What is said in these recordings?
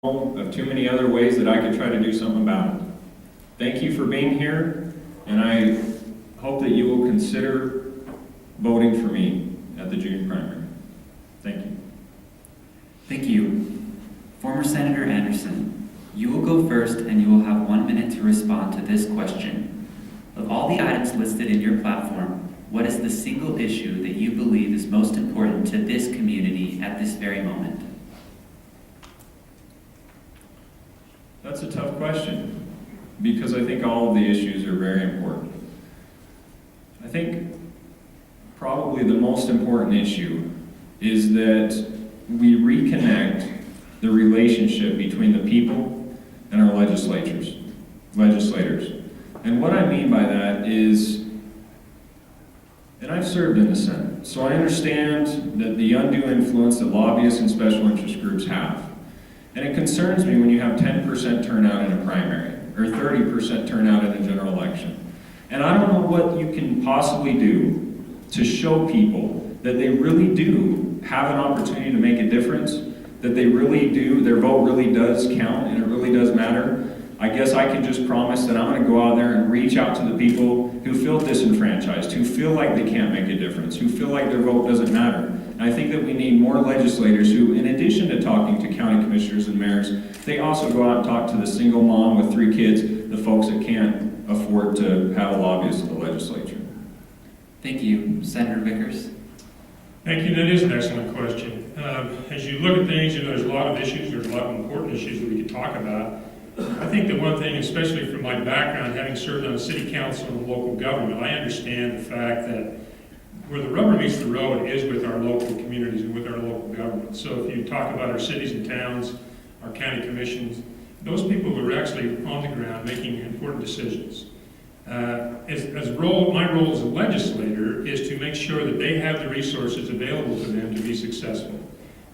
of too many other ways that I could try to do something about it. Thank you for being here, and I hope that you will consider voting for me at the June primary. Thank you. Thank you. Former Senator Anderson, you will go first and you will have 1 minute to respond to this question. Of all the items listed in your platform, what is the single issue that you believe is most important to this community at this very moment? That's a tough question, because I think all of the issues are very important. I think probably the most important issue is that we reconnect the relationship between the people and our legislators. And what I mean by that is, and I've served in the Senate, so I understand that the undue influence that lobbyists and special interest groups have. And it concerns me when you have 10% turnout in a primary, or 30% turnout in a general election. And I don't know what you can possibly do to show people that they really do have an opportunity to make a difference, that they really do, their vote really does count and it really does matter. I guess I can just promise that I'm going to go out there and reach out to the people who feel disenfranchised, who feel like they can't make a difference, who feel like their vote doesn't matter. And I think that we need more legislators who, in addition to talking to county commissioners and mayors, they also go out and talk to the single mom with 3 kids, the folks that can't afford to have a lobbyist at the legislature. Thank you. Senator Vickers. Thank you. That is an excellent question. As you look at things, there's a lot of issues, there's a lot of important issues that we could talk about. I think the one thing, especially from my background, having served on city council and local government, I understand the fact that where the rubber meets the road is with our local communities and with our local government. So if you talk about our cities and towns, our county commissions, those people are actually on the ground making important decisions. My role as a legislator is to make sure that they have the resources available to them to be successful.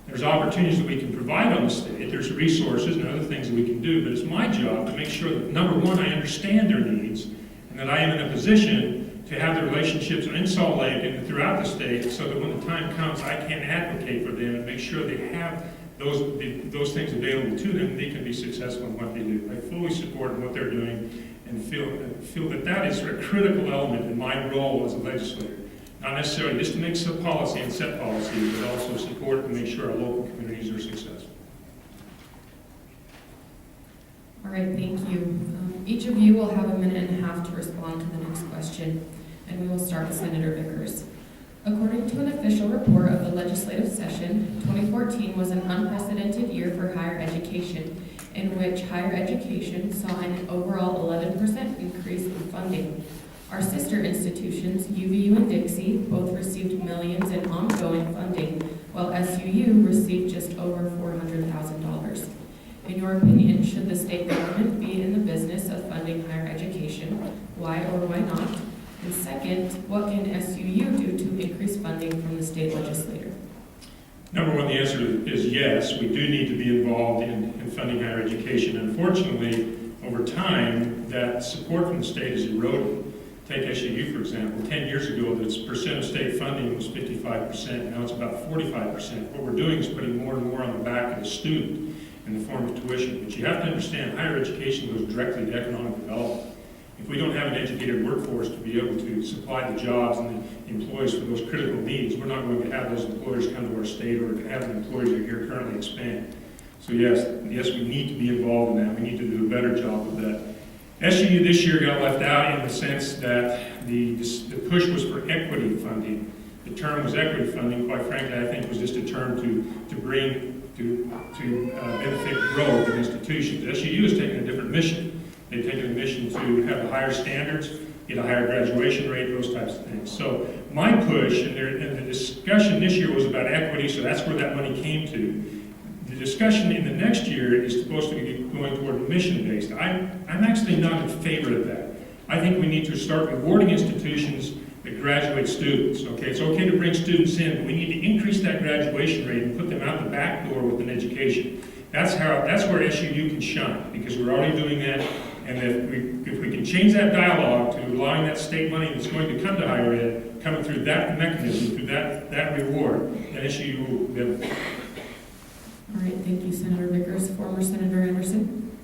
There's opportunities that we can provide on the state, there's resources and other things that we can do, but it's my job to make sure that, number one, I understand their needs, and that I am in a position to have the relationships in Salt Lake and throughout the state, so that when the time comes, I can advocate for them and make sure they have those things available to them, and they can be successful in what they do. I fully support what they're doing and feel that that is a critical element in my role as a legislator. Not necessarily just to make some policy and set policy, but also support and make sure our local communities are successful. All right, thank you. Each of you will have 1.5 minutes to respond to the next question, and we will start with Senator Vickers. According to an official report of the legislative session, 2014 was an unprecedented year for higher education, in which higher education saw an overall 11% increase in funding. Our sister institutions, UVU and Dixie, both received millions in ongoing funding, while SUU received just over $400,000. In your opinion, should the state government be in the business of funding higher education? Why or why not? And second, what can SUU do to increase funding from the state legislature? Number one, the answer is yes. We do need to be involved in funding higher education. Unfortunately, over time, that support from the state is eroded. Take SUU, for example. 10 years ago, the percent of state funding was 55%. Now it's about 45%. What we're doing is putting more and more on the back of the student in the form of tuition. But you have to understand, higher education goes directly to economic development. If we don't have an educated workforce to be able to supply the jobs and the employees for those critical needs, we're not going to have those employers come to our state, or have the employers that are here currently expand. So yes, we need to be involved in that. We need to do a better job of that. SUU this year got left out in the sense that the push was for equity funding. The term was equity funding. Quite frankly, I think was just a term to benefit growth in institutions. SUU has taken a different mission. They've taken a mission to have higher standards, get a higher graduation rate, those types of things. So my push, and the discussion this year was about equity, so that's where that money came to. The discussion in the next year is supposed to be going toward mission-based. I'm actually not in favor of that. I think we need to start rewarding institutions that graduate students. Okay, it's okay to bring students in, but we need to increase that graduation rate and put them out the back door with an education. That's where SUU can shine, because we're already doing that. And if we can change that dialogue to allowing that state money that's going to come to higher ed, coming through that mechanism, through that reward, then SUU will benefit. All right, thank you, Senator Vickers. Former Senator Anderson.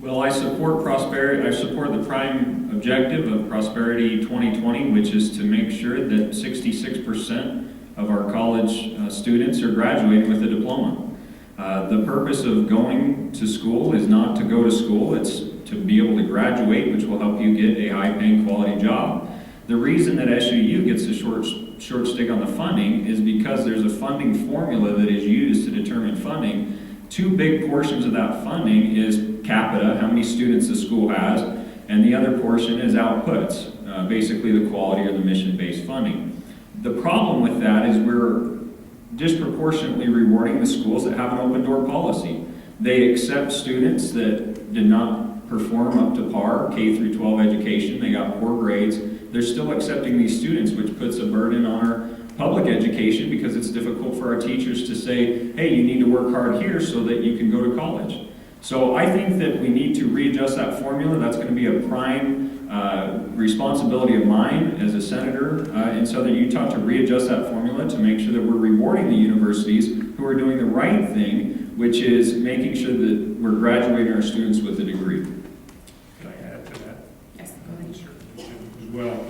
Well, I support prosperity. I support the prime objective of Prosperity 2020, which is to make sure that 66% of our college students are graduating with a diploma. The purpose of going to school is not to go to school, it's to be able to graduate, which will help you get a high-paying quality job. The reason that SUU gets a short stick on the funding is because there's a funding formula that is used to determine funding. Two big portions of that funding is capita, how many students the school has, and the other portion is outputs, basically the quality or the mission-based funding. The problem with that is we're disproportionately rewarding the schools that have an open door policy. They accept students that did not perform up to par, K through 12 education, they got poor grades. They're still accepting these students, which puts a burden on our public education because it's difficult for our teachers to say, hey, you need to work hard here so that you can go to college. So I think that we need to readjust that formula. That's going to be a prime responsibility of mine as a senator in Southern Utah to readjust that formula to make sure that we're rewarding the universities who are doing the right thing, which is making sure that we're graduating our students with a degree. Can I add to that? Yes, go ahead. As well.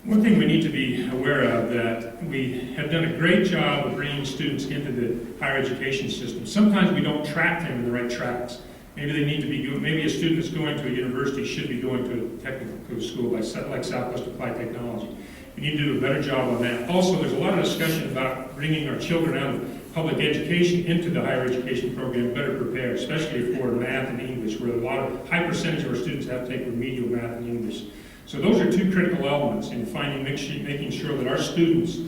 One thing we need to be aware of that we have done a great job of bringing students into the higher education system. Sometimes we don't track them in the right tracks. Maybe they need to be, maybe a student that's going to a university should be going to a technical school like Southwest Applied Technology. We need to do a better job on that. Also, there's a lot of discussion about bringing our children out of public education into the higher education program better prepared, especially for math and English, where high percentage of our students have to take remedial math and English. So those are two critical elements in making sure that our students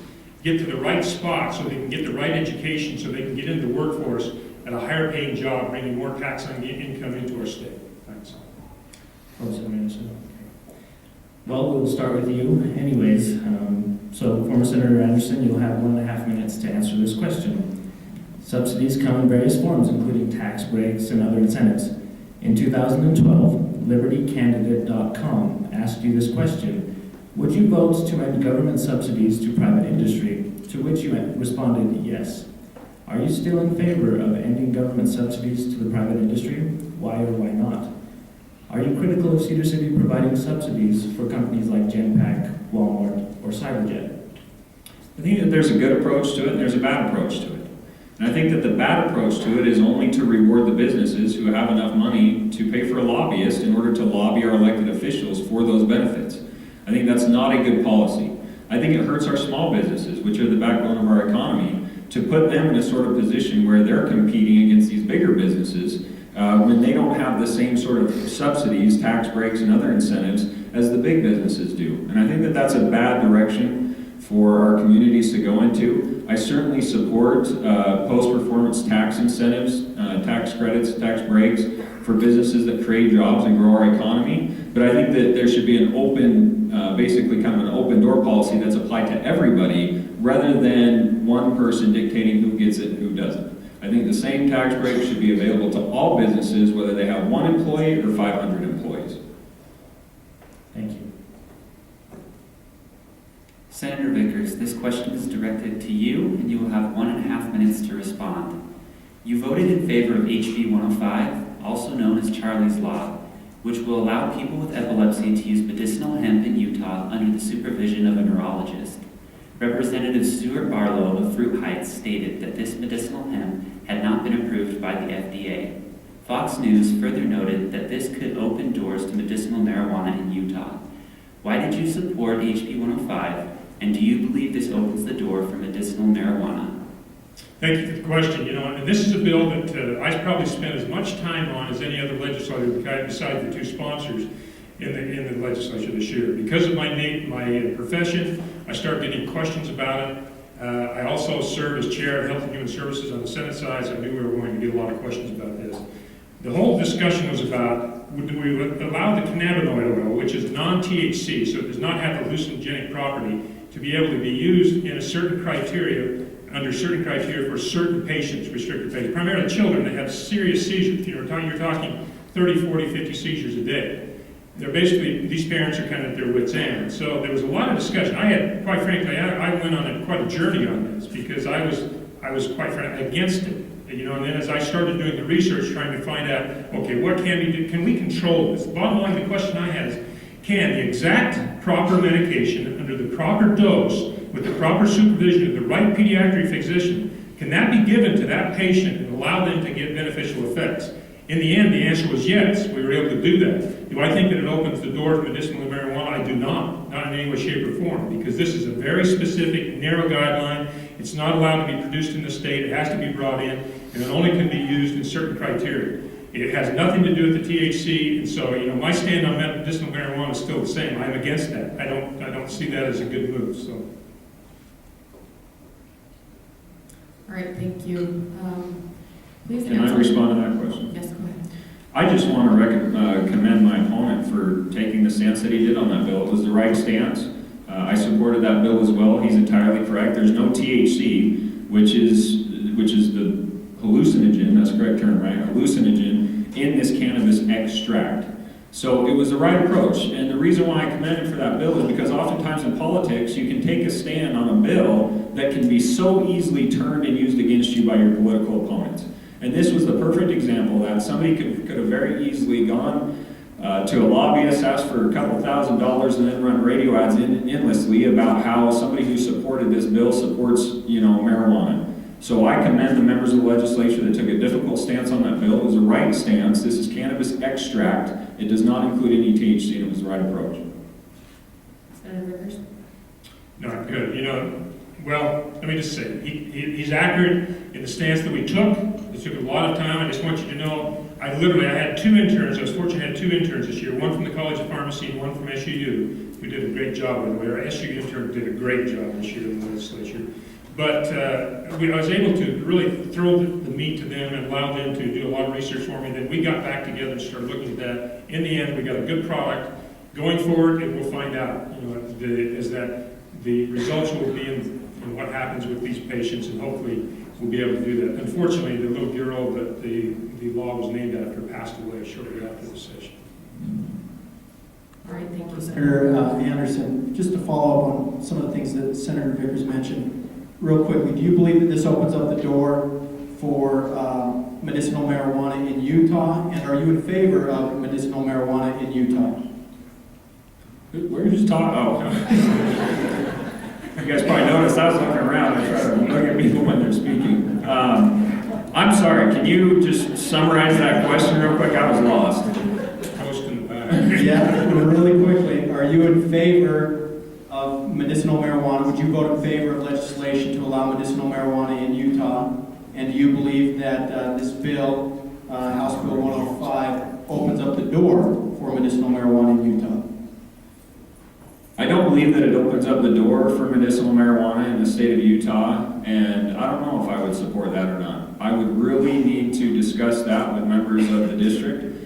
get to the right spot so they can get the right education so they can get into the workforce at a higher paying job, bringing more tax on income into our state. Thanks. Well, we'll start with you anyways. So, former Senator Anderson, you'll have 1.5 minutes to answer this question. Subsidies come in various forms, including tax breaks and other incentives. In 2012, LibertyCandidate.com asked you this question: would you vote to end government subsidies to private industry? To which you responded yes. Are you still in favor of ending government subsidies to the private industry? Why or why not? Are you critical of Cedar City providing subsidies for companies like Genpack, Walmart, or Cyberjet? I think that there's a good approach to it and there's a bad approach to it. And I think that the bad approach to it is only to reward the businesses who have enough money to pay for a lobbyist in order to lobby our elected officials for those benefits. I think that's not a good policy. I think it hurts our small businesses, which are the backbone of our economy, to put them in a sort of position where they're competing against these bigger businesses when they don't have the same sort of subsidies, tax breaks, and other incentives as the big businesses do. And I think that that's a bad direction for our communities to go into. I certainly support post-performance tax incentives, tax credits, tax breaks for businesses that create jobs and grow our economy. But I think that there should be an open, basically kind of an open door policy that's applied to everybody rather than one person dictating who gets it and who doesn't. I think the same tax break should be available to all businesses, whether they have 1 employee or 500 employees. Thank you. Senator Vickers, this question is directed to you, and you will have 1.5 minutes to respond. You voted in favor of HB 105, also known as Charlie's Law, which will allow people with epilepsy to use medicinal hemp in Utah under the supervision of a neurologist. Representative Stuart Barlow of Fruit Heights stated that this medicinal hemp had not been approved by the FDA. Fox News further noted that this could open doors to medicinal marijuana in Utah. Why did you support HB 105, and do you believe this opens the door for medicinal marijuana? Thank you for the question. And this is a bill that I probably spent as much time on as any other legislator besides the two sponsors in the legislature this year. Because of my profession, I started getting questions about it. I also serve as chair of Health and Human Services on the Senate side, so I knew we were going to get a lot of questions about this. The whole discussion was about, would we allow the cannabinoid oil, which is non-THC, so it does not have hallucinogenic property, to be able to be used in a certain criteria, under certain criteria for certain patients, restricted patients, primarily children that have serious seizures. You're talking 30, 40, 50 seizures a day. They're basically, these parents are kind of at their wits' end. So there was a lot of discussion. Quite frankly, I went on quite a journey on this because I was quite frankly against it. You know, and then as I started doing the research, trying to find out, okay, what can we do? Can we control this? The bottom line, the question I had is, can the exact proper medication under the proper dose with the proper supervision of the right pediatric physician, can that be given to that patient and allow them to get beneficial effects? In the end, the answer was yes, we were able to do that. Do I think that it opens the door to medicinal marijuana? I do not in any way, shape, or form, because this is a very specific, narrow guideline. It's not allowed to be produced in the state, it has to be brought in, and it only can be used in certain criteria. It has nothing to do with the THC, and so, you know, my stand on medicinal marijuana is still the same. I'm against that. I don't see that as a good move, so. All right, thank you. Please Can I answer. respond to that question? Yes, go ahead. I just want to commend my opponent for taking the stance that he did on that bill. It was the right stance. I supported that bill as well. He's entirely correct. There's no THC, which is the hallucinogen, that's the correct term, right? Hallucinogen in this cannabis extract. So it was the right approach. And the reason why I commend him for that bill is because oftentimes in politics, you can take a stand on a bill that can be so easily turned and used against you by your political opponents. And this was the perfect example that somebody could have very easily gone to a lobbyist, asked for a couple $1,000s, and then run radio ads endlessly about how somebody who supported this bill supports, marijuana. So I commend the members of the legislature that took a difficult stance on that bill. It was the right stance. This is cannabis extract. It does not include any THC, and it was the right approach. Senator Vickers? Not good. Well, let me just say, he's accurate in the stance that we took. It took a lot of time. I just want you to know, I had 2 interns. I was fortunate I had 2 interns this year, one from the College of Pharmacy and one from SUU, who did a great job, by the way. Our SUU intern did a great job this year in the legislature. But I was able to really throw the meat to them and allow them to do a lot of research for me. Then we got back together and started looking at that. In the end, we got a good product. Going forward, and we'll find out, is that the results will be in what happens with these patients, and hopefully we'll be able to do that. Unfortunately, the little girl that the law was named after passed away shortly after the session. All right, thank you, Senator Anderson, just to follow up on some of the things that Senator Vickers mentioned, real quickly, do you believe that this opens up the door for medicinal marijuana in Utah, and are you in favor of medicinal marijuana in Utah? We're just talking. You guys probably noticed I was looking around. I try to look at people when they're speaking. I'm sorry, can you just summarize that question real quick? I was lost. Toast in the back. Yeah, really quickly, are you in favor of medicinal marijuana? Would you vote in favor of legislation to allow medicinal marijuana in Utah? And do you believe that this bill, House Bill 105, opens up the door for medicinal marijuana in Utah? I don't believe that it opens up the door for medicinal marijuana in the state of Utah, and I don't know if I would support that or not. I would really need to discuss that with members of the district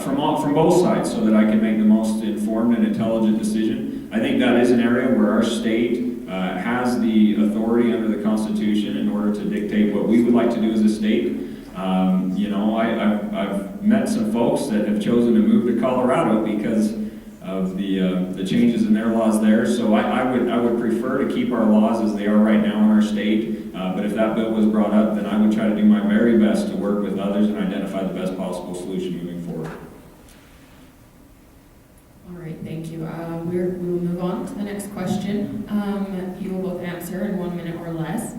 from both sides so that I can make the most informed and intelligent decision. I think that is an area where our state has the authority under the Constitution in order to dictate what we would like to do as a state. I've met some folks that have chosen to move to Colorado because of the changes in their laws there. So I would prefer to keep our laws as they are right now in our state. But if that bill was brought up, then I would try to do my very best to work with others and identify the best possible solution moving forward. All right, thank you. We will move on to the next question. You will both answer in 1 minute or less.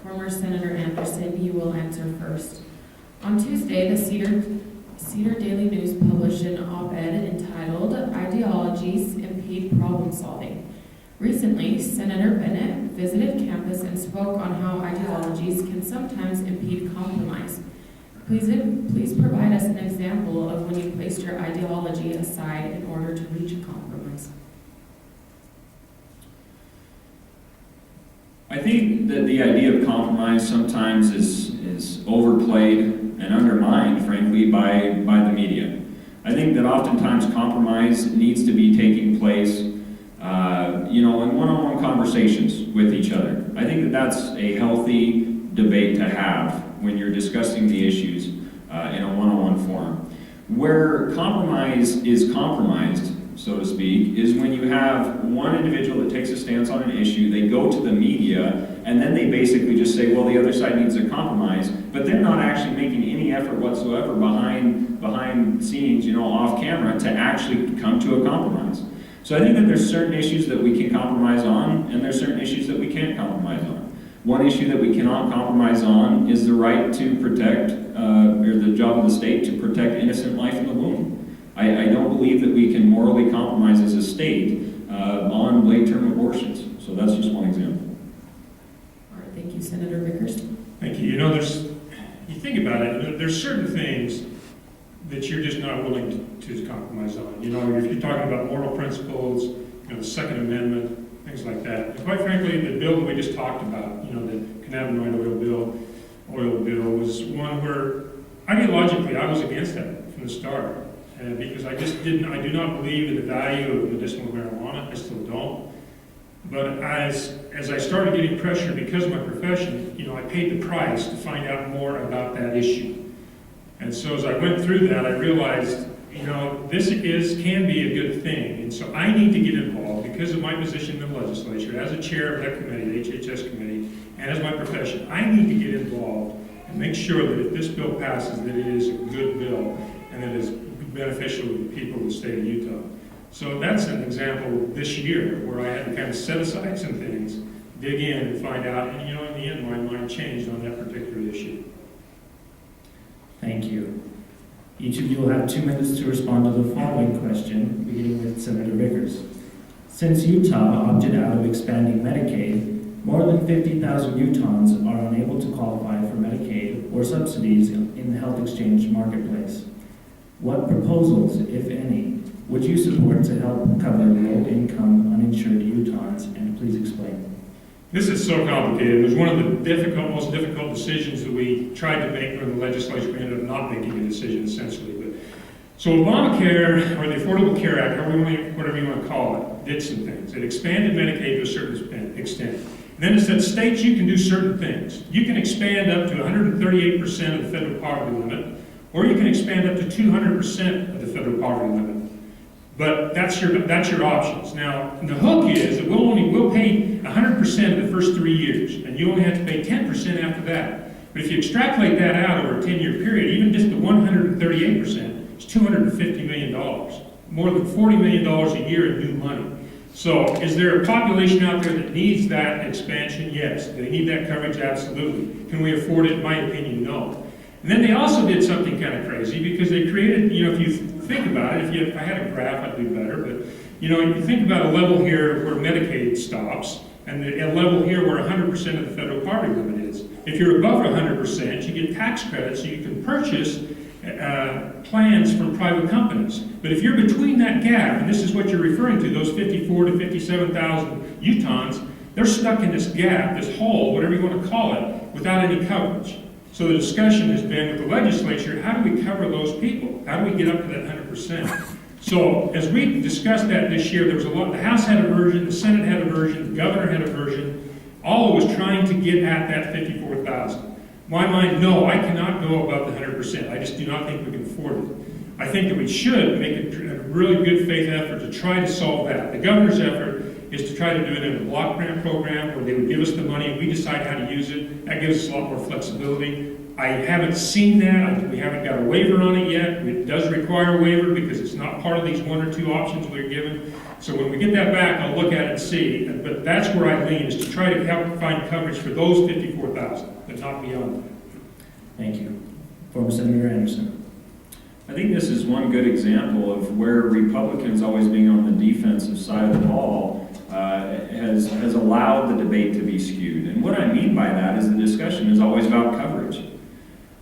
Former Senator Anderson, you will answer first. On Tuesday, the Cedar Daily News published an op-ed entitled "Ideologies Impede Problem Solving." Recently, Senator Bennett visited campus and spoke on how ideologies can sometimes impede compromise. Please provide us an example of when you placed your ideology aside in order to reach a compromise. I think that the idea of compromise sometimes is overplayed and undermined, frankly, by the media. I think that oftentimes compromise needs to be taking place, in one-on-one conversations with each other. I think that that's a healthy debate to have when you're discussing the issues in a one-on-one forum. Where compromise is compromised, so to speak, is when you have one individual that takes a stance on an issue, they go to the media and then they basically just say, well, the other side needs a compromise, but they're not actually making any effort whatsoever behind scenes, off camera, to actually come to a compromise. So I think that there's certain issues that we can compromise on, and there's certain issues that we can't compromise on. One issue that we cannot compromise on is the right to protect, or the job of the state to protect innocent life in the womb. I don't believe that we can morally compromise as a state on late-term abortions. So that's just one example. All right, thank you, Senator Vickers. Thank you. You think about it, there's certain things that you're just not willing to compromise on. If you're talking about moral principles, the Second Amendment, things like that. And quite frankly, the bill that we just talked about, the cannabinoid oil bill, was one where ideologically I was against that from the start. Because I do not believe in the value of medicinal marijuana. I still don't. But as I started getting pressure because of my profession, I paid the price to find out more about that issue. And so as I went through that, I realized, this can be a good thing. And so I need to get involved because of my position in the legislature, as a chair of that committee, the HHS committee, and as my profession. I need to get involved and make sure that if this bill passes, that it is a good bill and that it is beneficial to the people of the state of Utah. So that's an example this year where I had to kind of set aside some things, dig in and find out, and in the end my mind changed on that particular issue. Thank you. Each of you will have 2 minutes to respond to the following question, beginning with Senator Vickers. Since Utah opted out of expanding Medicaid, more than 50,000 Utahns are unable to qualify for Medicaid or subsidies in the health exchange marketplace. What proposals, if any, would you support to help cover low-income, uninsured Utahns, and please explain? This is so complicated. It was one of the most difficult decisions that we tried to make during the legislature. We ended up not making a decision, essentially. So Obamacare, or the Affordable Care Act, whatever you want to call it, did some things. It expanded Medicaid to a certain extent. And then it said, states, you can do certain things. You can expand up to 138% of the federal poverty limit, or you can expand up to 200% of the federal poverty limit. But that's your options. Now, the hook is that we'll pay 100% of the first 3 years, and you only have to pay 10% after that. But if you extrapolate that out over a 10-year period, even just the 138%, it's $250 million, more than $40 million a year in new money. So is there a population out there that needs that expansion? Yes. Do they need that coverage? Absolutely. Can we afford it? In my opinion, no. And then they also did something kind of crazy because they created, if you think about it, if I had a graph, I'd do better, but, you think about a level here where Medicaid stops and a level here where 100% of the federal poverty limit is. If you're above 100%, you get tax credits so you can purchase plans from private companies. But if you're between that gap, and this is what you're referring to, those 54 to 57,000 Utahns, they're stuck in this gap, this hole, whatever you want to call it, without any coverage. So the discussion has been with the legislature, how do we cover those people? How do we get up to that 100%? So as we discussed that this year, there was a lot, the House had a version, the Senate had a version, the governor had a version. All was trying to get at that 54,000. My mind, no, I cannot go above the 100%. I just do not think we can afford it. I think that we should make a really good faith effort to try to solve that. The governor's effort is to try to do it in a block grant program where they would give us the money and we decide how to use it. That gives us a lot more flexibility. I haven't seen that. We haven't got a waiver on it yet. It does require a waiver because it's not part of these 1 or 2 options we're given. So when we get that back, I'll look at it and see. But that's where I lean, is to try to help find coverage for those 54,000, but not beyond that. Thank you. Former Senator Anderson. I think this is one good example of where Republicans always being on the defensive side of the ball has allowed the debate to be skewed. And what I mean by that is the discussion is always about coverage.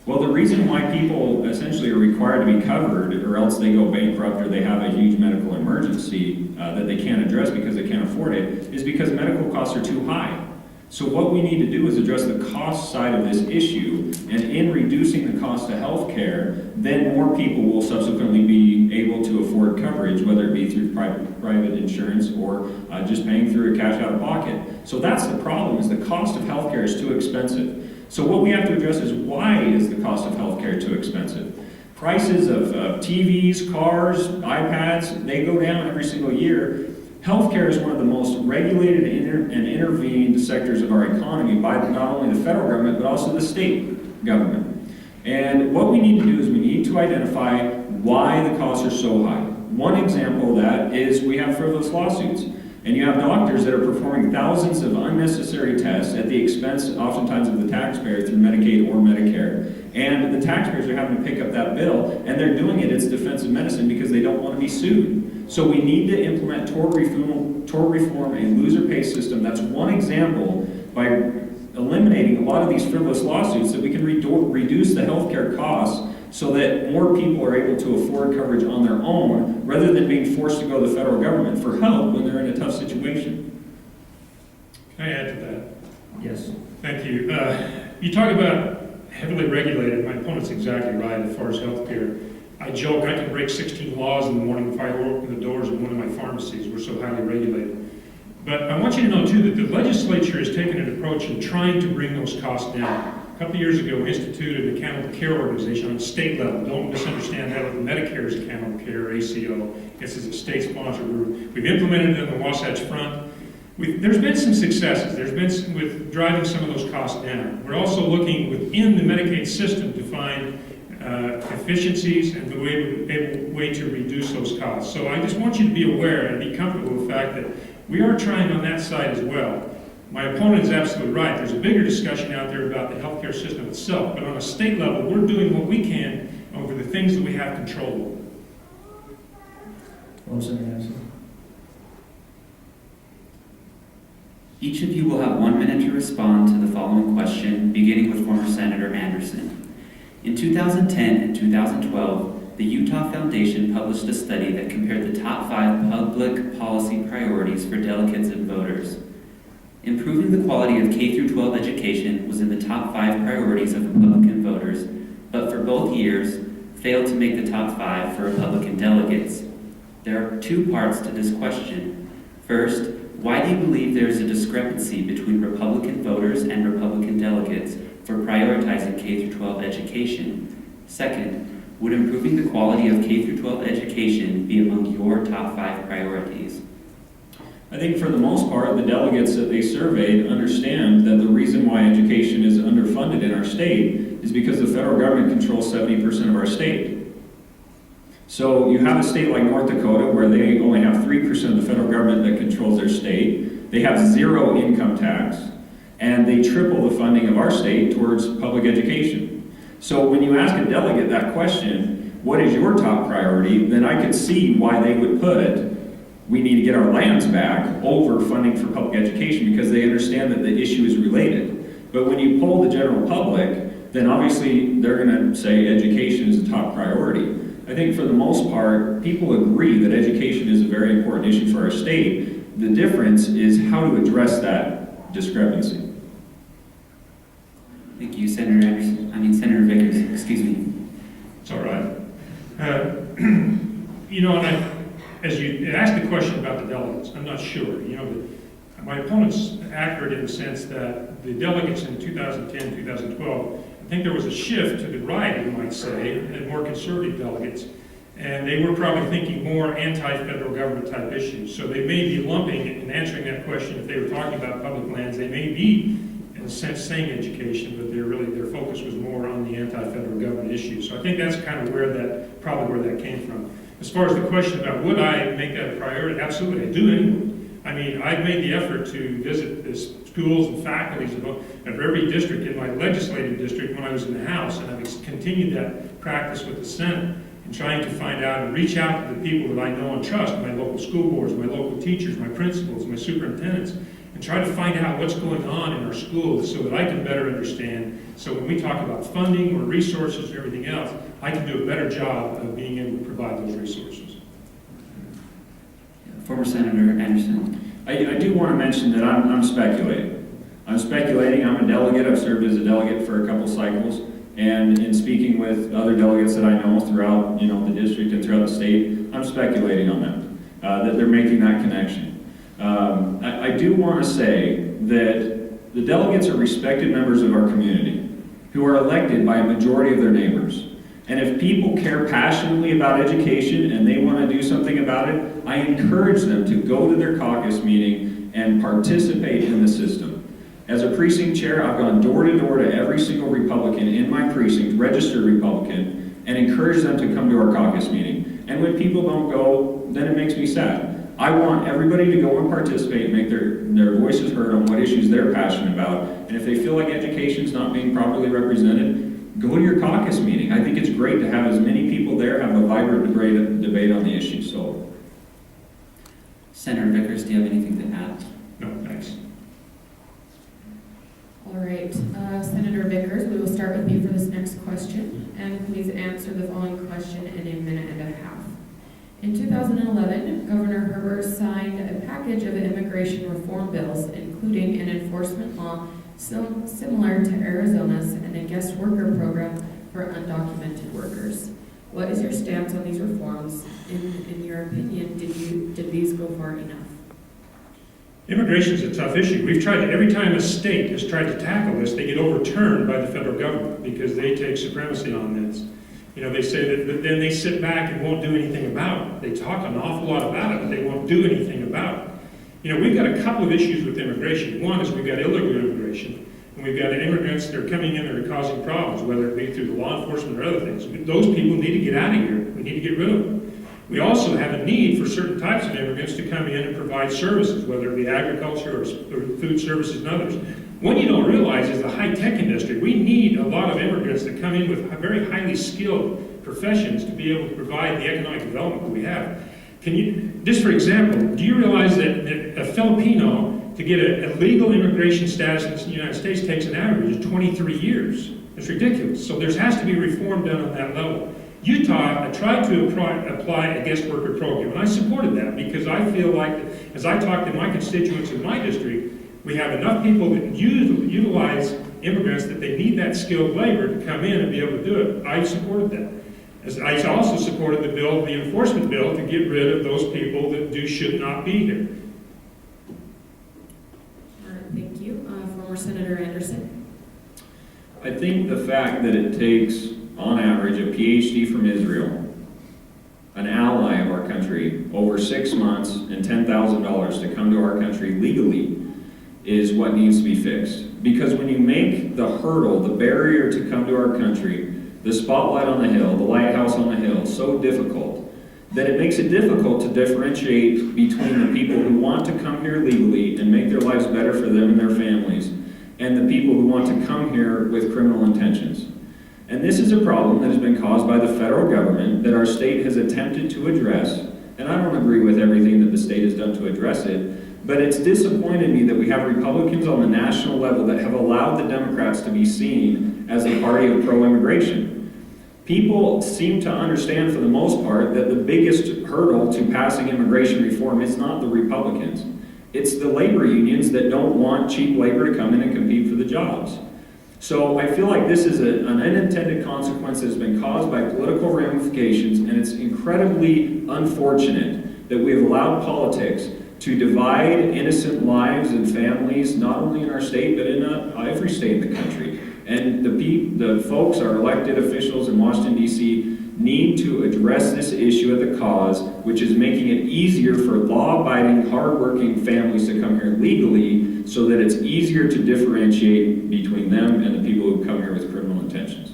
Well, the reason why people essentially are required to be covered, or else they go bankrupt or they have a huge medical emergency that they can't address because they can't afford it, is because medical costs are too high. So what we need to do is address the cost side of this issue, and in reducing the cost of health care, then more people will subsequently be able to afford coverage, whether it be through private insurance or just paying through a cash out of pocket. So that's the problem, is the cost of health care is too expensive. So what we have to address is, why is the cost of health care too expensive? Prices of TVs, cars, iPads, they go down every single year. Healthcare is one of the most regulated and intervened sectors of our economy by not only the federal government, but also the state government. And what we need to do is we need to identify why the costs are so high. One example of that is we have frivolous lawsuits. And you have doctors that are performing thousands of unnecessary tests at the expense, oftentimes, of the taxpayer through Medicaid or Medicare. And the taxpayers are having to pick up that bill, and they're doing it as defensive medicine because they don't want to be sued. So we need to implement tort reform, a loser pay system. That's one example by eliminating a lot of these frivolous lawsuits that we can reduce the healthcare costs so that more people are able to afford coverage on their own rather than being forced to go to the federal government for help when they're in a tough situation. Can I add to that? Yes. Thank you. You talk about heavily regulated. My opponent's exactly right as far as healthcare. I joke I can break 16 laws in the morning if I open the doors of one of my pharmacies. We're so highly regulated. But I want you to know, too, that the legislature has taken an approach in trying to bring those costs down. A couple of years ago, we instituted an accountable care organization on state level. Don't misunderstand that with Medicare's accountable care, ACO. This is a state-sponsored group. We've implemented it on the Wasatch Front. There's been some successes. There's been some, with driving some of those costs down. We're also looking within the Medicaid system to find efficiencies and the way to reduce those costs. So I just want you to be aware and be comfortable with the fact that we are trying on that side as well. My opponent is absolutely right. There's a bigger discussion out there about the healthcare system itself, but on a state level, we're doing what we can over the things that we have control over. Each of you will have 1 minute to respond to the following question, beginning with former Senator Anderson. In 2010 and 2012, the Utah Foundation published a study that compared the top 5 public policy priorities for delegates and voters. Improving the quality of K-12 education was in the top 5 priorities of Republican voters, but for both years, failed to make the top 5 for Republican delegates. There are 2 parts to this question. First, why do you believe there is a discrepancy between Republican voters and Republican delegates for prioritizing K-12 education? Second, would improving the quality of K-12 education be among your top 5 priorities? I think for the most part, the delegates that they surveyed understand that the reason why education is underfunded in our state is because the federal government controls 70% of our state. So you have a state like North Dakota where they only have 3% of the federal government that controls their state. They have 0 income tax, and they triple the funding of our state towards public education. So when you ask a delegate that question, what is your top priority, then I could see why they would put we need to get our lands back over funding for public education because they understand that the issue is related. But when you poll the general public, then obviously they're going to say education is a top priority. I think for the most part, people agree that education is a very important issue for our state. The difference is how to address that discrepancy. Thank you, Senator Anderson. Senator Vickers, excuse me. It's all right. As you asked the question about the delegates, I'm not sure. My opponent's accurate in the sense that the delegates in 2010, 2012, I think there was a shift to the right, you might say, and more conservative delegates, and they were probably thinking more anti-federal government type issues. So they may be lumping and answering that question if they were talking about public lands. They may be, in a sense, saying education, but their focus was more on the anti-federal government issues. So I think that's kind of probably where that came from. As far as the question about would I make that a priority, absolutely, I do anyway. I've made the effort to visit the schools and faculties of every district in my legislative district when I was in the House, and I've continued that practice with the Senate in trying to find out and reach out to the people that I know and trust, my local school boards, my local teachers, my principals, my superintendents, and try to find out what's going on in our schools so that I can better understand. So when we talk about funding or resources and everything else, I can do a better job of being able to provide those resources. Former Senator Anderson. I do want to mention that I'm speculating. I'm a delegate. I've served as a delegate for a couple cycles. And in speaking with other delegates that I know throughout the district and throughout the state, I'm speculating on that they're making that connection. I do want to say that the delegates are respected members of our community who are elected by a majority of their neighbors. And if people care passionately about education and they want to do something about it, I encourage them to go to their caucus meeting and participate in the system. As a precinct chair, I've gone door to door to every single Republican in my precinct, registered Republican, and encourage them to come to our caucus meeting. And when people don't go, then it makes me sad. I want everybody to go and participate and make their voices heard on what issues they're passionate about. And if they feel like education's not being properly represented, go to your caucus meeting. I think it's great to have as many people there, have a vibrant debate on the issue. So, Senator Vickers, do you have anything to add? No, thanks. All right, Senator Vickers, we will start with you for this next question, and please answer the following question in a minute and a half. In 2011, Governor Herbert signed a package of immigration reform bills, including an enforcement law similar to Arizona's and a guest worker program for undocumented workers. What is your stance on these reforms? In your opinion, did these go far enough? Immigration is a tough issue. We've tried to, every time a state has tried to tackle this, they get overturned by the federal government because they take supremacy on this. You know, they say that, but then they sit back and won't do anything about it. They talk an awful lot about it, but they won't do anything about it. You know, we've got a couple of issues with immigration. One is we've got illegal immigration, and we've got immigrants that are coming in that are causing problems, whether it be through the law enforcement or other things. But those people need to get out of here. We need to get rid of them. We also have a need for certain types of immigrants to come in and provide services, whether it be agriculture or food services and others. What you don't realize is the high-tech industry. We need a lot of immigrants that come in with very highly skilled professions to be able to provide the economic development that we have. Can you, just for example, do you realize that a Filipino to get a legal immigration status in the United States takes an average of 23 years? It's ridiculous. So there has to be reform done on that level. Utah tried to apply a guest worker program, and I supported that because I feel like, as I talk to my constituents in my district, we have enough people that utilize immigrants that they need that skilled labor to come in and be able to do it. I supported that. As I also supported the bill, the enforcement bill, to get rid of those people that should not be here. All right, thank you. Former Senator Anderson. I think the fact that it takes, on average, a PhD from Israel, an ally of our country, over 6 months and $10,000 to come to our country legally is what needs to be fixed. Because when you make the hurdle, the barrier to come to our country, the spotlight on the hill, the lighthouse on the hill, so difficult, that it makes it difficult to differentiate between the people who want to come here legally and make their lives better for them and their families, and the people who want to come here with criminal intentions. And this is a problem that has been caused by the federal government that our state has attempted to address. And I don't agree with everything that the state has done to address it, but it's disappointed me that we have Republicans on the national level that have allowed the Democrats to be seen as a party of pro-immigration. People seem to understand, for the most part, that the biggest hurdle to passing immigration reform is not the Republicans. It's the labor unions that don't want cheap labor to come in and compete for the jobs. So I feel like this is an unintended consequence that has been caused by political ramifications, and it's incredibly unfortunate that we have allowed politics to divide innocent lives and families, not only in our state, but in every state in the country. And the folks, our elected officials in Washington, D.C., need to address this issue at the cause, which is making it easier for law-abiding, hard-working families to come here legally so that it's easier to differentiate between them and the people who come here with criminal intentions.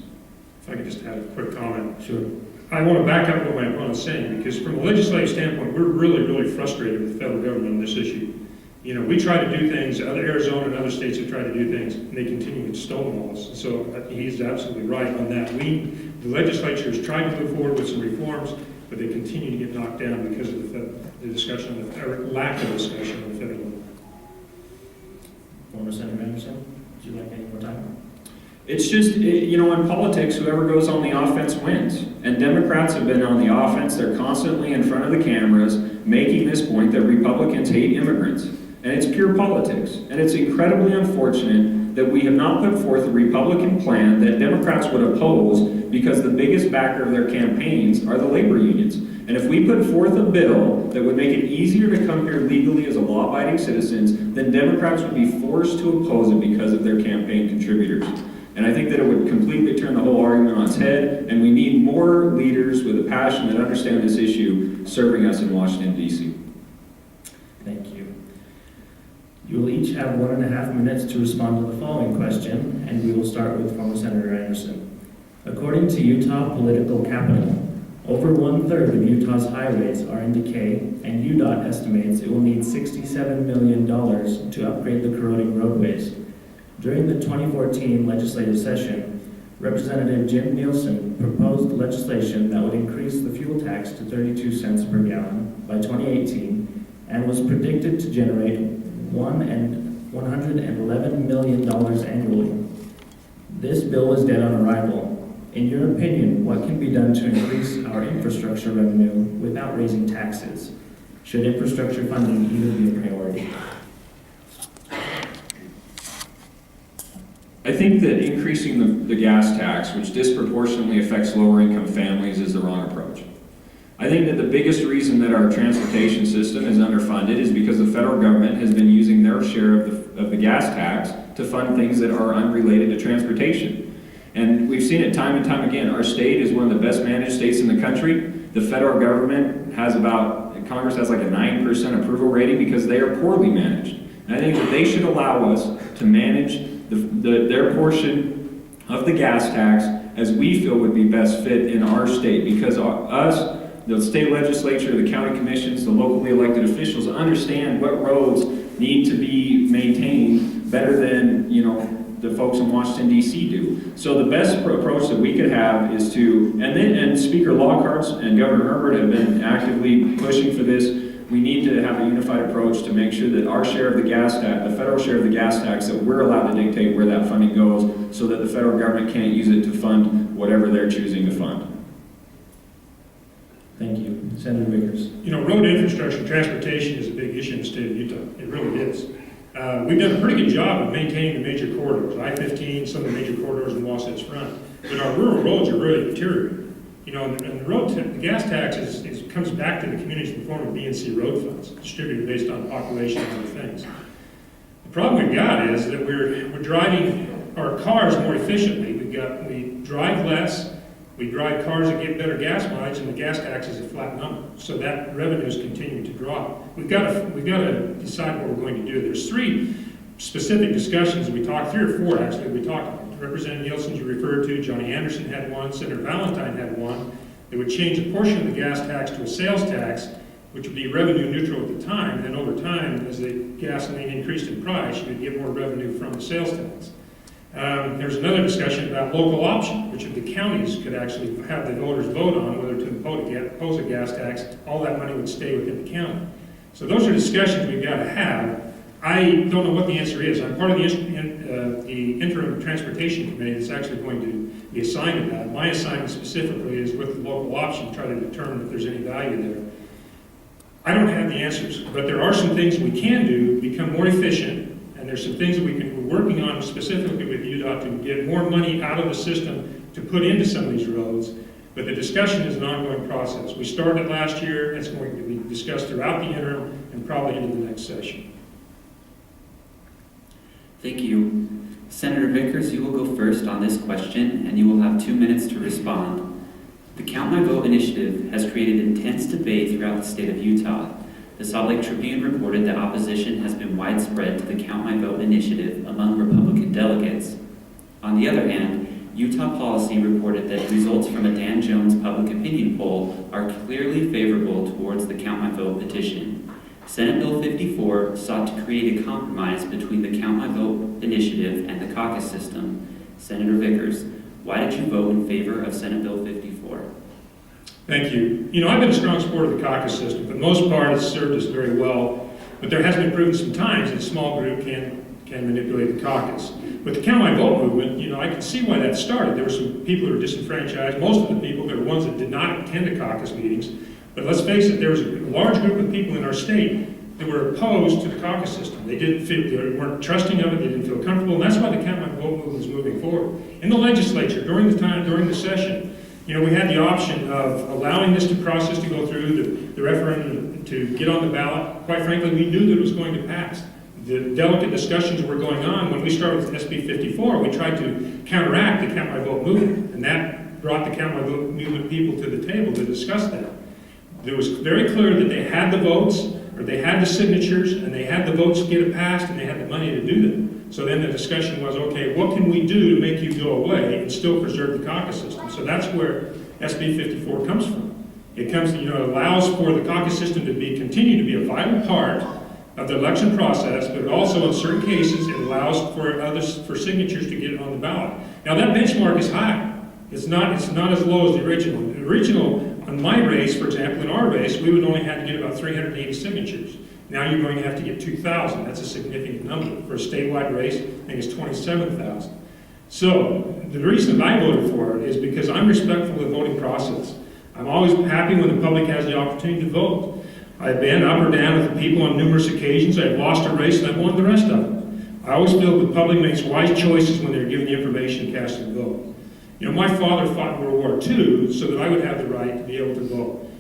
If I could just add a quick comment. Sure. I want to back up what my opponent's saying, because from a legislative standpoint, we're really, really frustrated with the federal government on this issue. You know, we try to do things, Arizona and other states have tried to do things, and they continue to stonewall us. So he's absolutely right on that. The legislature has tried to move forward with some reforms, but they continue to get knocked down because of the discussion, or lack of discussion on the federal level. Former Senator Anderson, would you like any more time? It's just, you know, in politics, whoever goes on the offense wins. And Democrats have been on the offense. They're constantly in front of the cameras making this point that Republicans hate immigrants. And it's pure politics. And it's incredibly unfortunate that we have not put forth a Republican plan that Democrats would oppose, because the biggest backer of their campaigns are the labor unions. And if we put forth a bill that would make it easier to come here legally as a law-abiding citizens, then Democrats would be forced to oppose it because of their campaign contributors. And I think that it would completely turn the whole argument on its head, and we need more leaders with a passion that understand this issue serving us in Washington, D.C. Thank you. You will each have 1.5 minutes to respond to the following question, and we will start with former Senator Anderson. According to Utah Political Capital, over 1/3 of Utah's highways are in decay, and UDOT estimates it will need $67 million to upgrade the corroding roadways. During the 2014 legislative session, Representative Jim Nielsen proposed legislation that would increase the fuel tax to 32 cents per gallon by 2018 and was predicted to generate $111 million annually. This bill was dead on arrival. In your opinion, what can be done to increase our infrastructure revenue without raising taxes? Should infrastructure funding even be a priority? I think that increasing the gas tax, which disproportionately affects lower income families, is the wrong approach. I think that the biggest reason that our transportation system is underfunded is because the federal government has been using their share of the gas tax to fund things that are unrelated to transportation. And we've seen it time and time again. Our state is one of the best managed states in the country. The federal government has Congress has like a 9% approval rating because they are poorly managed. And I think that they should allow us to manage their portion of the gas tax as we feel would be best fit in our state, because us, the state legislature, the county commissions, the locally elected officials understand what roads need to be maintained better than, the folks in Washington, D.C. do. So the best approach that we could have is to, and Speaker Lockhart and Governor Herbert have been actively pushing for this. We need to have a unified approach to make sure that our share of the gas tax, the federal share of the gas tax, that we're allowed to dictate where that funding goes so that the federal government can't use it to fund whatever they're choosing to fund. Thank you. Senator Vickers. Road infrastructure, transportation is a big issue in the state of Utah. It really is. We've done a pretty good job of maintaining the major corridors, I-15, some of the major corridors in Wasatch Front. But our rural roads are really deteriorating. And the gas tax comes back to the communities in the form of BNC road funds, distributed based on population and other things. The problem we've got is that we're driving our cars more efficiently. We drive less, we drive cars that get better gas mileage, and the gas tax is a flat number. So that revenue is continuing to drop. We've got to decide what we're going to do. There's 3 specific discussions we talked, 3 or 4 actually, we talked about. Representative Nielsen you referred to, Johnny Anderson had one, Senator Valentine had one. They would change a portion of the gas tax to a sales tax, which would be revenue neutral at the time. And then over time, as the gasoline increased in price, you would get more revenue from the sales tax. There's another discussion about local option, which if the counties could actually have the voters vote on whether to impose a gas tax, all that money would stay within the county. So those are discussions we've got to have. I don't know what the answer is. I'm part of the interim transportation committee that's actually going to be assigned to that. My assignment specifically is with the local option to try to determine if there's any value there. I don't have the answers, but there are some things we can do to become more efficient, and there's some things that we're working on specifically with UDOT to get more money out of the system to put into some of these roads. But the discussion is an ongoing process. We started last year. It's going to be discussed throughout the interim and probably into the next session. Thank you. Senator Vickers, you will go first on this question, and you will have 2 minutes to respond. The Count My Vote initiative has created intense debate throughout the state of Utah. The Salt Lake Tribune reported that opposition has been widespread to the Count My Vote initiative among Republican delegates. On the other hand, Utah Policy reported that results from a Dan Jones public opinion poll are clearly favorable towards the Count My Vote petition. Senate Bill 54 sought to create a compromise between the Count My Vote initiative and the caucus system. Senator Vickers, why did you vote in favor of Senate Bill 54? Thank you. I've been a strong supporter of the caucus system. For the most part, it's served us very well. But there has been proven some times that a small group can manipulate the caucus. With the Count My Vote movement, I can see why that started. There were some people who were disenfranchised. Most of the people, there were ones that did not attend the caucus meetings. But let's face it, there was a large group of people in our state that were opposed to the caucus system. They weren't trusting of it, they didn't feel comfortable, and that's why the Count My Vote movement was moving forward. In the legislature, during the session, we had the option of allowing this process to go through, the referendum to get on the ballot. Quite frankly, we knew that it was going to pass. the delicate discussions were going on. When we started with SB 54, we tried to counteract the Count My Vote movement, and that brought the Count My Vote movement people to the table to discuss that. It was very clear that they had the votes, or they had the signatures, and they had the votes to get it passed, and they had the money to do them. So then the discussion was, okay, what can we do to make you go away and still preserve the caucus system? So that's where SB 54 comes from. It comes, it allows for the caucus system to continue to be a vital part of the election process, but also in certain cases it allows for signatures to get on the ballot. Now that benchmark is high. It's not as low as the original. The original, on my race, for example, in our race, we would only have to get about 380 signatures. Now you're going to have to get 2,000. That's a significant number. For a statewide race, I think it's 27,000. So the reason that I voted for it is because I'm respectful of the voting process. I'm always happy when the public has the opportunity to vote. I've been up or down with the people on numerous occasions. I've lost a race and I've won the rest of them. I always feel the public makes wise choices when they're given the information to cast a vote. My father fought in World War II so that I would have the right to be able to vote,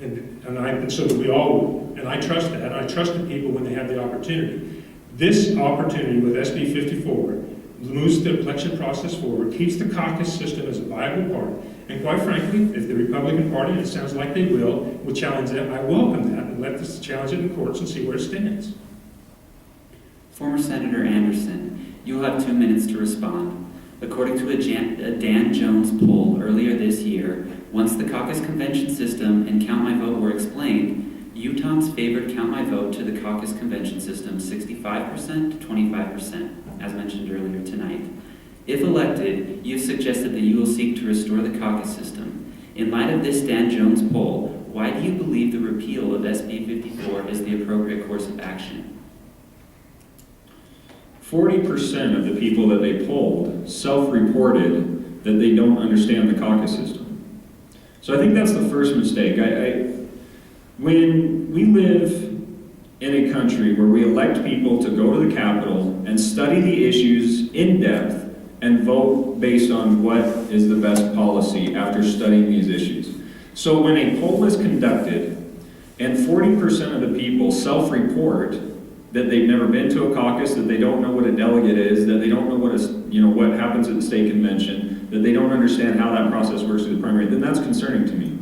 and so that we all would. And I trust that. And I trust the people when they have the opportunity. This opportunity with SB 54 moves the election process forward, keeps the caucus system as a viable part. And quite frankly, if the Republican Party, and it sounds like they will challenge that, I welcome that, and let us challenge it in courts and see where it stands. Former Senator Anderson, you will have 2 minutes to respond. According to a Dan Jones poll earlier this year, once the caucus convention system and Count My Vote were explained, Utahns favored Count My Vote to the caucus convention system 65% to 25%, as mentioned earlier tonight. If elected, you've suggested that you will seek to restore the caucus system. In light of this Dan Jones poll, why do you believe the repeal of SB 54 is the appropriate course of action? 40% of the people that they polled self-reported that they don't understand the caucus system. So I think that's the first mistake. When we live in a country where we elect people to go to the Capitol and study the issues in depth and vote based on what is the best policy after studying these issues. So when a poll is conducted and 40% of the people self-report that they've never been to a caucus, that they don't know what a delegate is, that they don't know what happens at the state convention, that they don't understand how that process works through the primary, then that's concerning to me.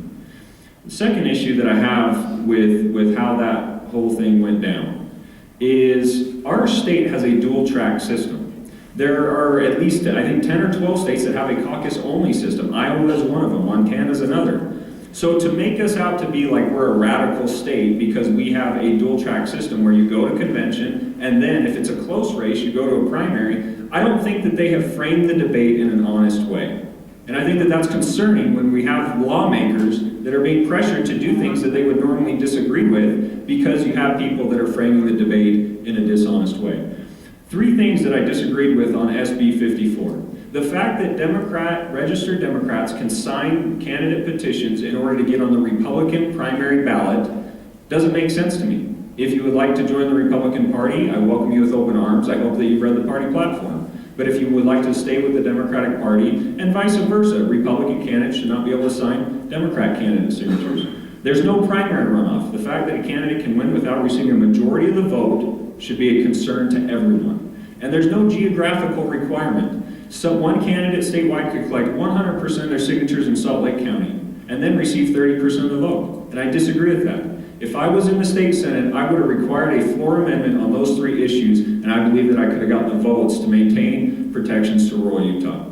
The second issue that I have with how that whole thing went down is our state has a dual-track system. There are at least, I think, 10 or 12 states that have a caucus-only system. Iowa is one of them. Montana is another. So to make us out to be like we're a radical state because we have a dual-track system where you go to convention and then if it's a close race, you go to a primary, I don't think that they have framed the debate in an honest way. And I think that that's concerning when we have lawmakers that are being pressured to do things that they would normally disagree with because you have people that are framing the debate in a dishonest way. 3 things that I disagreed with on SB 54. The fact that registered Democrats can sign candidate petitions in order to get on the Republican primary ballot doesn't make sense to me. If you would like to join the Republican Party, I welcome you with open arms. I hope that you've read the party platform. But if you would like to stay with the Democratic Party, and vice versa, Republican candidates should not be able to sign Democrat candidate signatures. There's no primary runoff. The fact that a candidate can win without receiving a majority of the vote should be a concern to everyone. And there's no geographical requirement. So one candidate statewide could collect 100% of their signatures in Salt Lake County and then receive 30% of the vote. And I disagree with that. If I was in the state Senate, I would have required a floor amendment on those 3 issues, and I believe that I could have gotten the votes to maintain protections to rural Utah.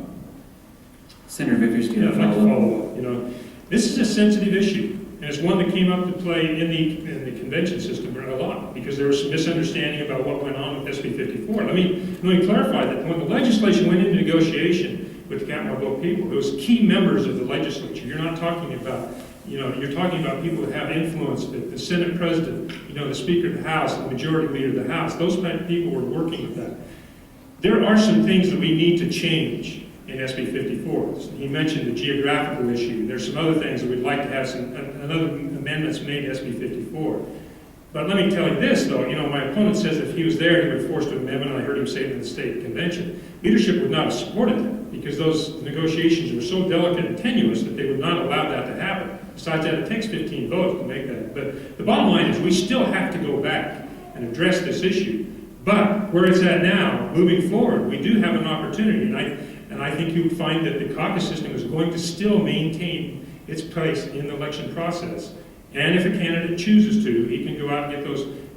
Senator Vickers, do you have a I'd like to follow-up? follow up. This is a sensitive issue, and it's one that came up to play in the convention system a lot because there was some misunderstanding about what went on with SB 54. Let me clarify that when the legislation went into negotiation with the Count My Vote people, it was key members of the legislature. You're not talking about, you're talking about people that have influence, the Senate President, the Speaker of the House, the Majority Leader of the House. Those kind of people were working with that. There are some things that we need to change in SB 54. He mentioned the geographical issue. There's some other things that we'd like to have another amendments made to SB 54. But let me tell you this, though. My opponent says if he was there, he would have forced an amendment. I heard him say it in the state convention. Leadership would not have supported that because those negotiations were so delicate and tenuous that they would not allow that to happen. Besides that, it takes 15 votes to make that. But the bottom line is we still have to go back and address this issue. But where it's at now, moving forward, we do have an opportunity, and I think you would find that the caucus system is going to still maintain its place in the election process. And if a candidate chooses to, he can go out and get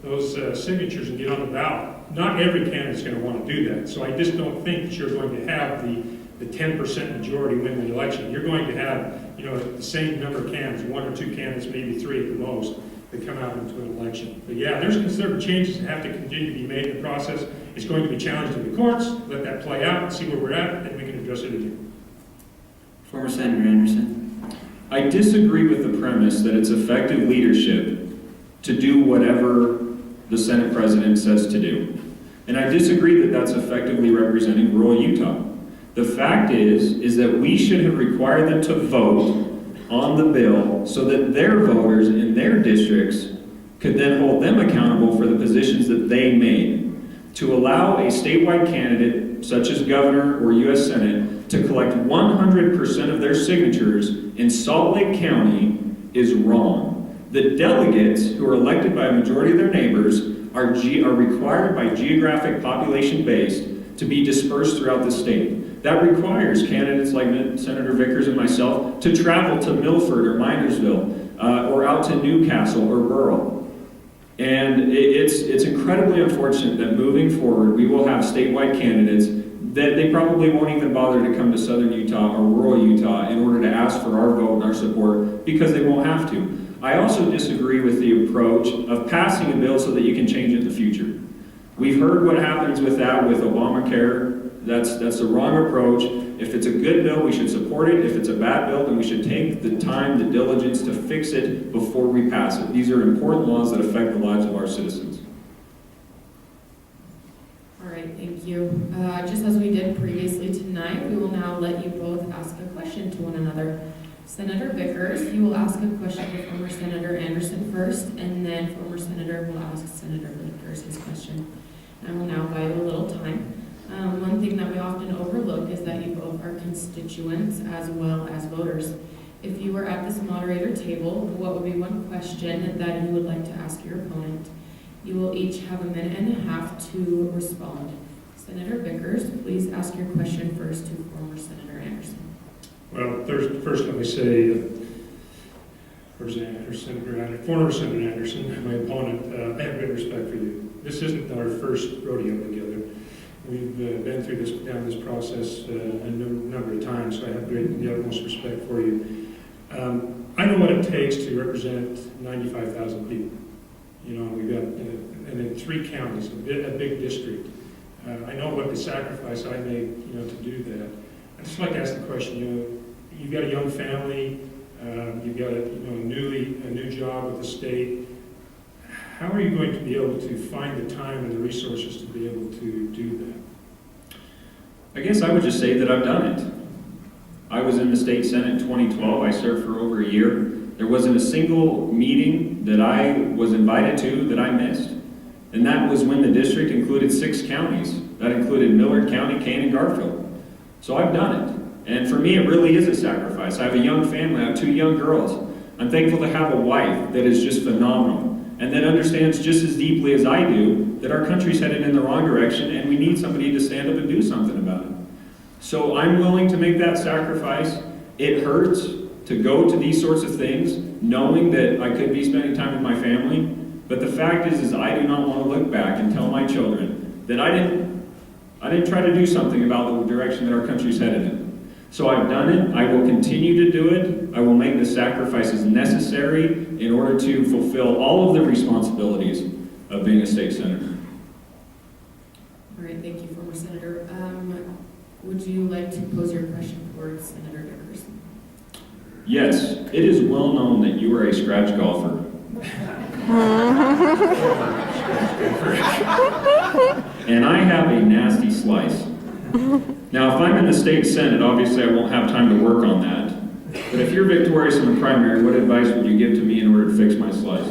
those signatures and get on the ballot. Not every candidate's going to want to do that. So I just don't think that you're going to have the 10% majority win the election. You're going to have, the same number of candidates, 1 or 2 candidates, maybe 3 at the most, that come out into an election. But yeah, there's considerable changes that have to continue to be made in the process. It's going to be challenged in the courts. Let that play out and see where we're at, and we can address it again. Former Senator Anderson. I disagree with the premise that it's effective leadership to do whatever the Senate President says to do. And I disagree that that's effectively representing rural Utah. The fact is that we should have required them to vote on the bill so that their voters in their districts could then hold them accountable for the positions that they made. To allow a statewide candidate, such as governor or U.S. Senate, to collect 100% of their signatures in Salt Lake County is wrong. The delegates, who are elected by a majority of their neighbors, are required by geographic population base to be dispersed throughout the state. That requires candidates like Senator Vickers and myself to travel to Milford or Minersville or out to Newcastle or Burrell. And it's incredibly unfortunate that moving forward we will have statewide candidates that they probably won't even bother to come to southern Utah or rural Utah in order to ask for our vote and our support because they won't have to. I also disagree with the approach of passing a bill so that you can change it in the future. We've heard what happens with that with Obamacare. That's the wrong approach. If it's a good bill, we should support it. If it's a bad bill, then we should take the time, the diligence to fix it before we pass it. These are important laws that affect the lives of our citizens. All right, thank you. Just as we did previously tonight, we will now let you both ask a question to one another. Senator Vickers, you will ask a question to former Senator Anderson first, and then former Senator will ask Senator Vickers his question. I will now buy you a little time. One thing that we often overlook is that you both are constituents as well as voters. If you were at this moderator table, what would be one question that you would like to ask your opponent? You will each have 1.5 minutes to respond. Senator Vickers, please ask your question first to former Senator Anderson. Well, first let me say, former Senator Anderson, my opponent, I have great respect for you. This isn't our first rodeo together. We've been through down this process a number of times, so I have the utmost respect for you. I know what it takes to represent 95,000 people. We've got, and in 3 counties, a big district. I know what the sacrifice I made, to do that. I'd just like to ask the question, you've got a young family, you've got a new job with the state. How are you going to be able to find the time and the resources to be able to do that? I guess I would just say that I've done it. I was in the state senate in 2012. I served for over a year. There wasn't a single meeting that I was invited to that I missed. And that was when the district included 6 counties. That included Millard County, Kane, and Garfield. So I've done it. And for me, it really is a sacrifice. I have a young family. I have 2 young girls. I'm thankful to have a wife that is just phenomenal and that understands just as deeply as I do that our country's headed in the wrong direction and we need somebody to stand up and do something about it. So I'm willing to make that sacrifice. It hurts to go to these sorts of things knowing that I could be spending time with my family, but the fact is I do not want to look back and tell my children that I didn't try to do something about the direction that our country's headed in. So I've done it. I will continue to do it. I will make the sacrifices necessary in order to fulfill all of the responsibilities of being a state senator. All right, thank you, former Senator. Would you like to pose your question towards Senator Vickers? Yes, it is well known that you are a scratch golfer. And I have a nasty slice. Now, if I'm in the state senate, obviously I won't have time to work on that. But if you're victorious in the primary, what advice would you give to me in order to fix my slice?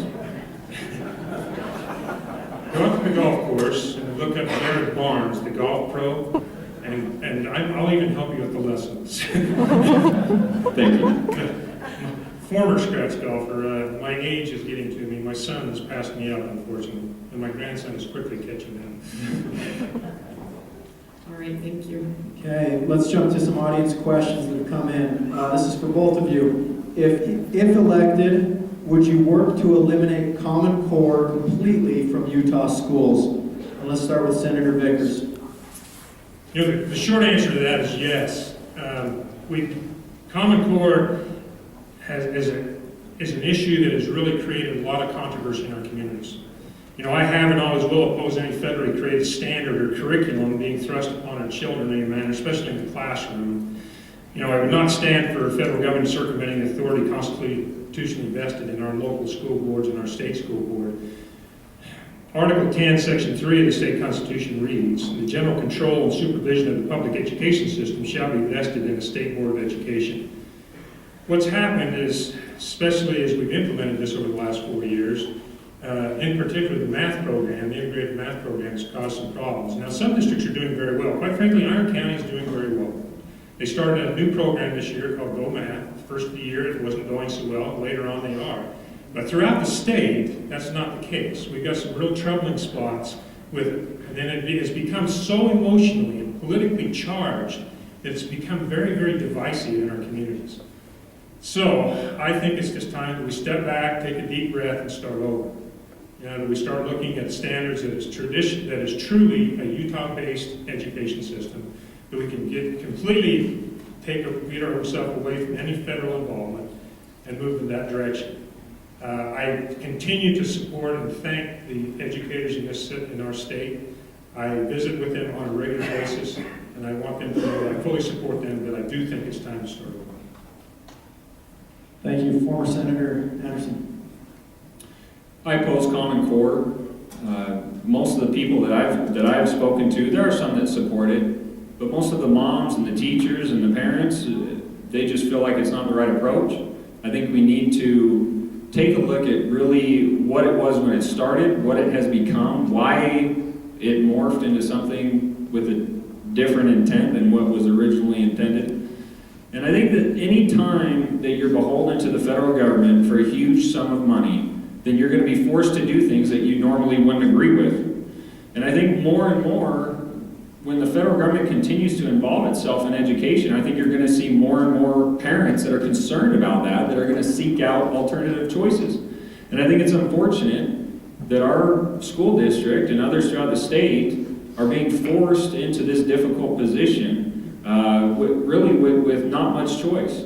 Go out to the golf course and look up Jared Barnes, the golf pro, and I'll even help you with the lessons. Thank you. former scratch golfer. My age is getting to me. My son has passed me up, unfortunately, and my grandson is quickly catching up. All right, thank you. Okay, let's jump to some audience questions that have come in. This is for both of you. If elected, would you work to eliminate Common Core completely from Utah schools? And let's start with Senator Vickers. You know, the short answer to that is yes. Common Core is an issue that has really created a lot of controversy in our communities. You know, I have and always will oppose any federally created standard or curriculum being thrust upon our children in any manner, especially in the classroom. You know, I would not stand for federal government circumventing the authority constitutionally vested in our local school boards and our state school board. Article 10, Section 3 of the state constitution reads, "The general control and supervision of the public education system shall be vested in the state board of education." What's happened is, especially as we've implemented this over the last 4 years, in particular the math program, the integrated math program, has caused some problems. Now, some districts are doing very well. Quite frankly, Iron County is doing very well. They started a new program this year called Go Math. The first year it wasn't going so well. Later on they are. But throughout the state, that's not the case. We've got some real troubling spots with it. And then it has become so emotionally and politically charged that it's become very, very divisive in our communities. So I think it's just time that we step back, take a deep breath, and start over. You know, that we start looking at standards that is truly a Utah-based education system, that we can get ourselves away from any federal involvement and move in that direction. I continue to support and thank the educators in our state. I visit with them on a regular basis, and I want them to know that I fully support them, but I do think it's time to start over. Thank you. Former Senator Anderson. I oppose Common Core. Most of the people that I've spoken to, there are some that support it, but most of the moms and the teachers and the parents, they just feel like it's not the right approach. I think we need to take a look at really what it was when it started, what it has become, why it morphed into something with a different intent than what was originally intended. And I think that any time that you're beholden to the federal government for a huge sum of money, then you're going to be forced to do things that you normally wouldn't agree with. And I think more and more, when the federal government continues to involve itself in education, I think you're going to see more and more parents that are concerned about that are going to seek out alternative choices. And I think it's unfortunate that our school district and others throughout the state are being forced into this difficult position, with not much choice.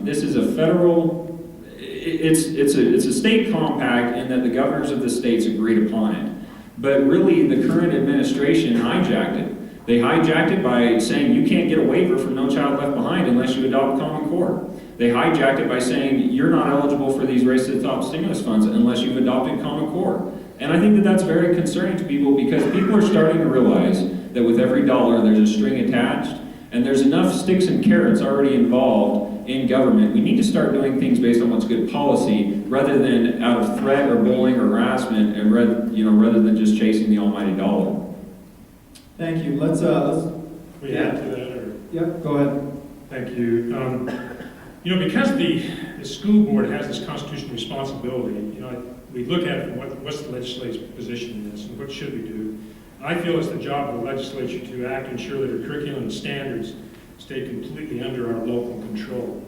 This is a federal, it's a state compact in that the governors of the states agreed upon it. But really, the current administration hijacked it. They hijacked it by saying you can't get a waiver from No Child Left Behind unless you adopt Common Core. They hijacked it by saying you're not eligible for these Race to the Top stimulus funds unless you've adopted Common Core. And I think that that's very concerning to people because people are starting to realize that with every dollar there's a string attached and there's enough sticks and carrots already involved in government. We need to start doing things based on what's good policy rather than out of threat or bullying or harassment and rather than just chasing the almighty dollar. Thank you. Let's We add to that, or? Yep, go ahead. Thank you. Because the school board has this constitutional responsibility, we look at it from what's the legislature's position in this and what should we do. I feel it's the job of the legislature to act to ensure that our curriculum and standards stay completely under our local control.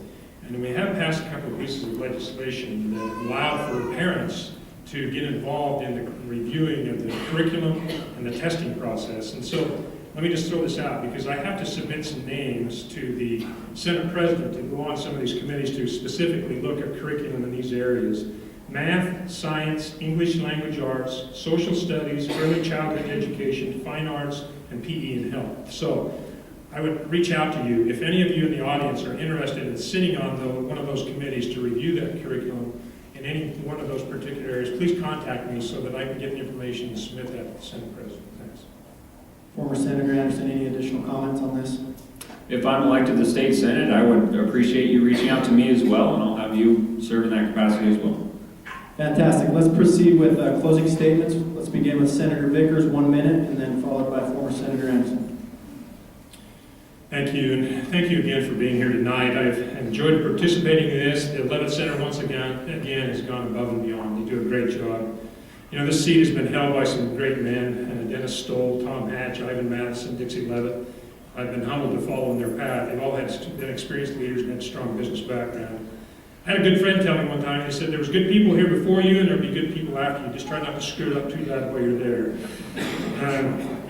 And we have passed a couple of pieces of legislation that allow for parents to get involved in the reviewing of the curriculum and the testing process. And so let me just throw this out because I have to submit some names to the Senate President to go on some of these committees to specifically look at curriculum in these areas. Math, science, English language arts, social studies, early childhood education, fine arts, and PE and health. So I would reach out to you. If any of you in the audience are interested in sitting on one of those committees to review that curriculum in any one of those particular areas, please contact me so that I can get the information and submit that to the Senate President. Thanks. Former Senator Anderson, any additional comments on this? If I'm elected to the state senate, I would appreciate you reaching out to me as well, and I'll have you serve in that capacity as well. Fantastic. Let's proceed with closing statements. Let's begin with Senator Vickers, 1 minute, and then followed by former Senator Anderson. Thank you, and thank you again for being here tonight. I've enjoyed participating in this. The Leavitt Center, once again, has gone above and beyond. They do a great job. You know, this seat has been held by some great men, Dennis Stoll, Tom Hatch, Ivan Madison, Dixie Leavitt. I've been humbled to follow in their path. They've all been experienced leaders and had strong business background. I had a good friend tell me one time, he said, there was good people here before you and there'll be good people after you. Just try not to screw it up too bad while you're there.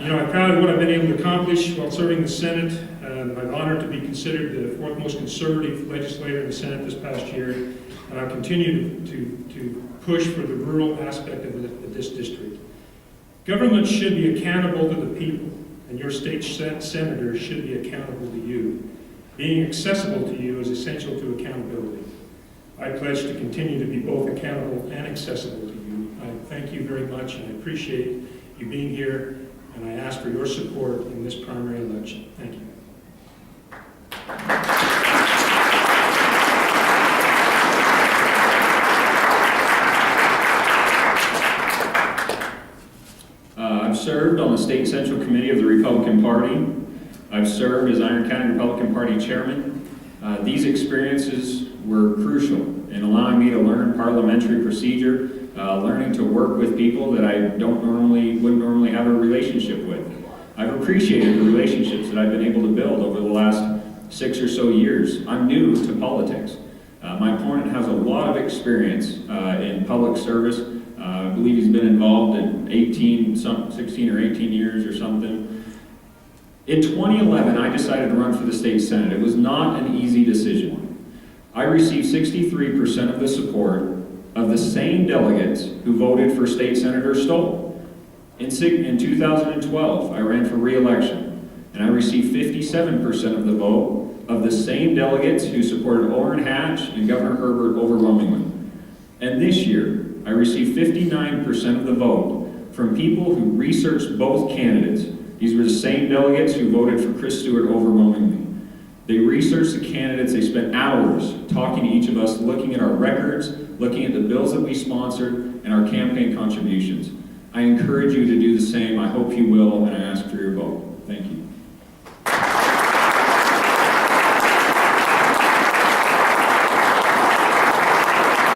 You know, I'm proud of what I've been able to accomplish while serving the Senate. I'm honored to be considered the fourth most conservative legislator in the Senate this past year, and I'll continue to push for the rural aspect of this district. Government should be accountable to the people, and your state senator should be accountable to you. Being accessible to you is essential to accountability. I pledge to continue to be both accountable and accessible to you. I thank you very much, and I appreciate you being here, and I ask for your support in this primary election. Thank you. I've served on the State Central Committee of the Republican Party. I've served as Iron County Republican Party Chairman. These experiences were crucial in allowing me to learn parliamentary procedure, learning to work with people that I wouldn't normally have a relationship with. I've appreciated the relationships that I've been able to build over the last 6 or so years. I'm new to politics. My opponent has a lot of experience in public service. I believe he's been involved in 16 or 18 years or something. In 2011, I decided to run for the state senate. It was not an easy decision. I received 63% of the support of the same delegates who voted for State Senator Stoll. In 2012, I ran for re-election, and I received 57% of the vote of the same delegates who supported Orrin Hatch and Governor Herbert overwhelmingly. And this year, I received 59% of the vote from people who researched both candidates. These were the same delegates who voted for Chris Stewart overwhelmingly. They researched the candidates, they spent hours talking to each of us, looking at our records, looking at the bills that we sponsored, and our campaign contributions. I encourage you to do the same. I hope you will, and I ask for your vote. Thank you.